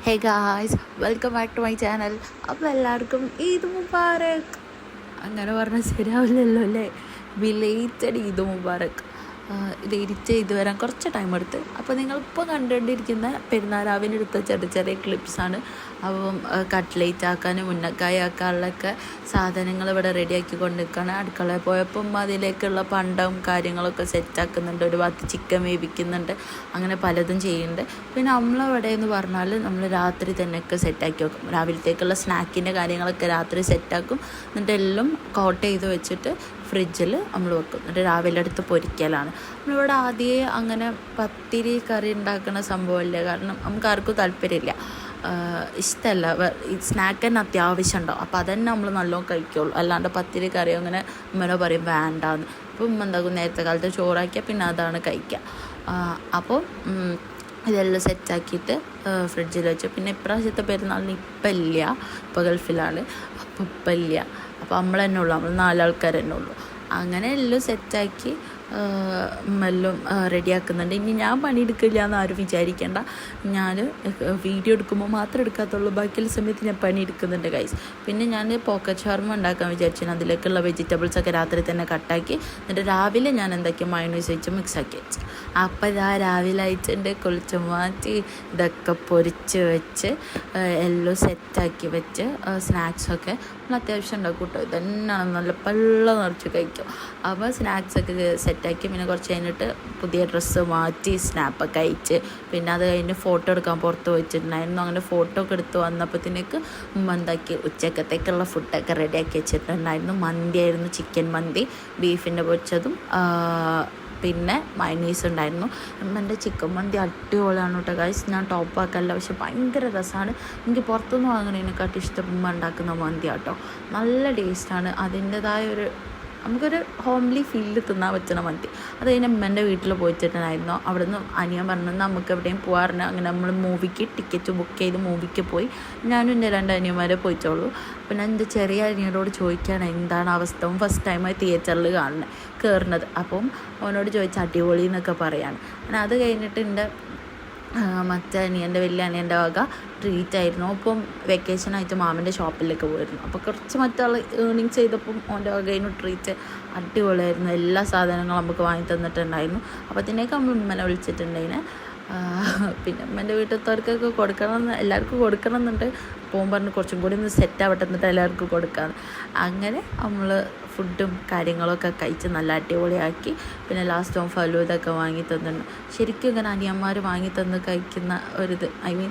Hey guys, welcome back to my channel. അപ്പോൾ എല്ലാവർക്കും ഈദ് മുബാറക്. അങ്ങനെ പറഞ്ഞാൽ ശരിയാവില്ലല്ലോ അല്ലേ? ബിലേറ്റഡ് ഈദ് മുബാറക്. ഇത് എഡിറ്റ് ചെയ്ത് വരാൻ കുറച്ച് ടൈം എടുത്ത്. അപ്പോൾ നിങ്ങളിപ്പോൾ കണ്ടുകൊണ്ടിരിക്കുന്ന പെരുന്നാരാവിന് എടുത്ത ചെറിയ ചെറിയ ക്ലിപ്സാണ്. അപ്പം കട്ട്ലേറ്റ് ആക്കാനും ഉന്നക്കായ ആക്കാനുള്ളൊക്കെ സാധനങ്ങൾ ഇവിടെ റെഡിയാക്കി കൊണ്ടിരിക്കുകയാണ്. അടുക്കളയിൽ പോയപ്പം അതിലേക്കുള്ള പണ്ടവും കാര്യങ്ങളൊക്കെ സെറ്റാക്കുന്നുണ്ട്. ഒരു ഭാഗത്ത് ചിക്കൻ വേവിക്കുന്നുണ്ട്. അങ്ങനെ പലതും ചെയ്യുന്നുണ്ട്. പിന്നെ നമ്മളവിടെ എന്ന് പറഞ്ഞാൽ നമ്മൾ രാത്രി തന്നെയൊക്കെ സെറ്റാക്കി വെക്കും. രാവിലത്തേക്കുള്ള സ്നാക്കിൻ്റെ കാര്യങ്ങളൊക്കെ രാത്രി സെറ്റാക്കും. എന്നിട്ട് എല്ലാം കോട്ട് ചെയ്ത് വെച്ചിട്ട് ഫ്രിഡ്ജിൽ നമ്മൾ വെക്കും. എന്നിട്ട് രാവിലെ എടുത്ത് പൊരിക്കലാണ്. നമ്മളിവിടെ ആദ്യമേ അങ്ങനെ പത്തിരി കറി ഉണ്ടാക്കുന്ന സംഭവമില്ല. കാരണം നമുക്ക് ആർക്കും താല്പര്യമില്ല, ഇഷ്ടമല്ല. ഈ സ്നാക്ക് തന്നെ അത്യാവശ്യം ഉണ്ടാവും. അപ്പോൾ അതന്നെ നമ്മൾ നല്ലോണം കഴിക്കുള്ളൂ. അല്ലാണ്ട് പത്തിരി കറി അങ്ങനെ ഉമ്മനോ പറയും വേണ്ടാന്ന്. അപ്പോൾ ഉമ്മ എന്താക്കും, നേരത്തെ കാലത്ത് ചോറാക്കിയാൽ പിന്നെ അതാണ് കഴിക്കുക. അപ്പോൾ ഇതെല്ലാം സെറ്റാക്കിയിട്ട് ഫ്രിഡ്ജിൽ വെച്ചു. പിന്നെ ഇപ്രാവശ്യത്തെ പെരുന്നാളിന് ഇപ്പം ഇല്ല, ഇപ്പോൾ ഗൾഫിലാണ്. അപ്പോൾ ഇപ്പം ഇല്ല. അപ്പോൾ നമ്മൾ തന്നെ ഉള്ളൂ, നമ്മൾ 4 ആൾക്കാർ തന്നെ ഉള്ളൂ. അങ്ങനെ എല്ലാം സെറ്റാക്കി എല്ലാം റെഡിയാക്കുന്നുണ്ട്. ഇനി ഞാൻ പണിയെടുക്കില്ല എന്ന് ആരും വിചാരിക്കേണ്ട. ഞാൻ വീഡിയോ എടുക്കുമ്പോൾ മാത്രമേ എടുക്കാത്തുള്ളൂ, ബാക്കിയുള്ള സമയത്ത് ഞാൻ പണിയെടുക്കുന്നുണ്ട് ഗൈസ്. പിന്നെ ഞാൻ പോക്കറ്റ് ഷവർമ ഉണ്ടാക്കാൻ വിചാരിച്ചു. അതിലേക്കുള്ള വെജിറ്റബിൾസൊക്കെ രാത്രി തന്നെ കട്ടാക്കി, എന്നിട്ട് രാവിലെ ഞാൻ എന്തൊക്കെയാണ് മയോണൈസ് വെച്ച് മിക്സാക്കി വെച്ചു. അപ്പോൾ ഇതാ രാവിലെ ആയിട്ടുണ്ട്, കുളിച്ച് മാറ്റി ഇതൊക്കെ പൊരിച്ച് വെച്ച് എല്ലാം സെറ്റാക്കി വെച്ച് സ്നാക്സൊക്കെ നമ്മൾ അത്യാവശ്യം ഉണ്ടാക്കും കേട്ടോ. ഇതന്നെയാണ് നല്ല പള്ള നിറച്ച് കഴിക്കും. അപ്പോൾ സ്നാക്സൊക്കെ സെറ്റാക്കി പിന്നെ കുറച്ച് കഴിഞ്ഞിട്ട് പുതിയ ഡ്രസ്സ് മാറ്റി സ്നാപ്പൊക്കെ അയച്ച് പിന്നെ അത് കഴിഞ്ഞ് ഫോട്ടോ എടുക്കാൻ പുറത്ത് വെച്ചിട്ടുണ്ടായിരുന്നു. അങ്ങനെ ഫോട്ടോ ഒക്കെ എടുത്ത് വന്നപ്പോഴത്തേക്ക് എന്താക്കി ഉച്ചക്കത്തേക്കുള്ള ഫുഡൊക്കെ റെഡിയാക്കി വെച്ചിട്ടുണ്ടായിരുന്നു. മന്തിയായിരുന്നു, ചിക്കൻ മന്തി, ബീഫിൻ്റെ പൊരിച്ചതും പിന്നെ മയണീസ് ഉണ്ടായിരുന്നു. എൻ്റെ ചിക്കൻ മന്തി അടിപൊളിയാണ് കേട്ടോ ഗൈസ്. ഞാൻ ടോപ്പാക്കല്ല, പക്ഷെ ഭയങ്കര രസമാണ്. എനിക്ക് പുറത്തുനിന്ന് വാങ്ങുന്നതിനെക്കാട്ടും ഇഷ്ടം ഉണ്ടാക്കുന്ന മന്തി കേട്ടോ. നല്ല ടേസ്റ്റാണ്. അതിൻ്റെതായ നമുക്കൊരു ഹോംലി ഫീലിൽ തിന്നാൻ പറ്റുന്ന മന്തി. അത് കഴിഞ്ഞ് അമ്മേൻ്റെ വീട്ടിൽ പോയിട്ടുണ്ടായിരുന്നു. അവിടെ നിന്ന് അനിയൻ പറഞ്ഞു നമുക്ക് എവിടെയും പോകാറുണ്ട്. അങ്ങനെ നമ്മൾ മൂവിക്ക് ടിക്കറ്റ് ബുക്ക് ചെയ്ത് മൂവിക്ക് പോയി. ഞാനും എൻ്റെ 2 അനിയന്മാരെ പോയിട്ടുള്ളൂ. പിന്നെ എൻ്റെ ചെറിയ അനിയനോട് ചോദിക്കുകയാണ് എന്താണ് അവസ്ഥ. ഫസ്റ്റ് ടൈമായി തിയേറ്ററിൽ കയറുന്നത്. അപ്പം അവനോട് ചോദിച്ചാൽ അടിപൊളി എന്നൊക്കെ പറയാണ്. അങ്ങനെ അത് കഴിഞ്ഞിട്ട് എൻ്റെ മറ്റേ അനിയൻ്റെ വലിയ അനിയൻ്റെ വക ട്രീറ്റായിരുന്നു. അപ്പം വെക്കേഷനായിട്ട് മാമൻ്റെ ഷോപ്പിലേക്ക് പോയിരുന്നു. അപ്പോൾ കുറച്ച് മറ്റാൾ ഏർണിങ്സ് ചെയ്തപ്പം അവൻ്റെ വകയിന് ട്രീറ്റ് അടിപൊളിയായിരുന്നു. എല്ലാ സാധനങ്ങളും നമുക്ക് വാങ്ങി തന്നിട്ടുണ്ടായിരുന്നു. അപ്പോഴത്തേക്ക് നമ്മൾ ഉമ്മനെ വിളിച്ചിട്ടുണ്ടായിന്. പിന്നെ ഉമ്മൻ്റെ വീട്ടിലത്തവർക്കൊക്കെ എല്ലാവർക്കും കൊടുക്കണം എന്നുണ്ട്. പോകുമ്പോൾ പറഞ്ഞ് കുറച്ചും കൂടി ഒന്ന് സെറ്റ് ആവട്ടെ എന്നിട്ട് എല്ലാവർക്കും കൊടുക്കാമെന്ന്. അങ്ങനെ നമ്മൾ ഫുഡും കാര്യങ്ങളൊക്കെ കഴിച്ച് നല്ല അടിപൊളിയാക്കി. പിന്നെ ലാസ്റ്റ് ഫലൂദൊക്കെ വാങ്ങി തന്നിട്ടുണ്ട്. ശരിക്കും ഇങ്ങനെ അനിയന്മാർ വാങ്ങി തന്ന് കഴിക്കുന്ന ഒരിത്, ഐ മീൻ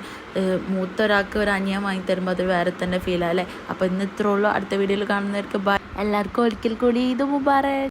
മൂത്ത ഒരാൾക്ക് ഒരു അനിയൻ വാങ്ങി തരുമ്പോൾ അത് വേറെ തന്നെ ഫീലാണ് അല്ലേ. അപ്പോൾ ഇന്ന് ഇത്രേ ഉള്ളൂ. അടുത്ത വീഡിയോയിൽ കാണുന്നവർക്ക് ബൈ. എല്ലാവർക്കും ഒരിക്കൽ കൂടി ഈദ് മുബാറക്.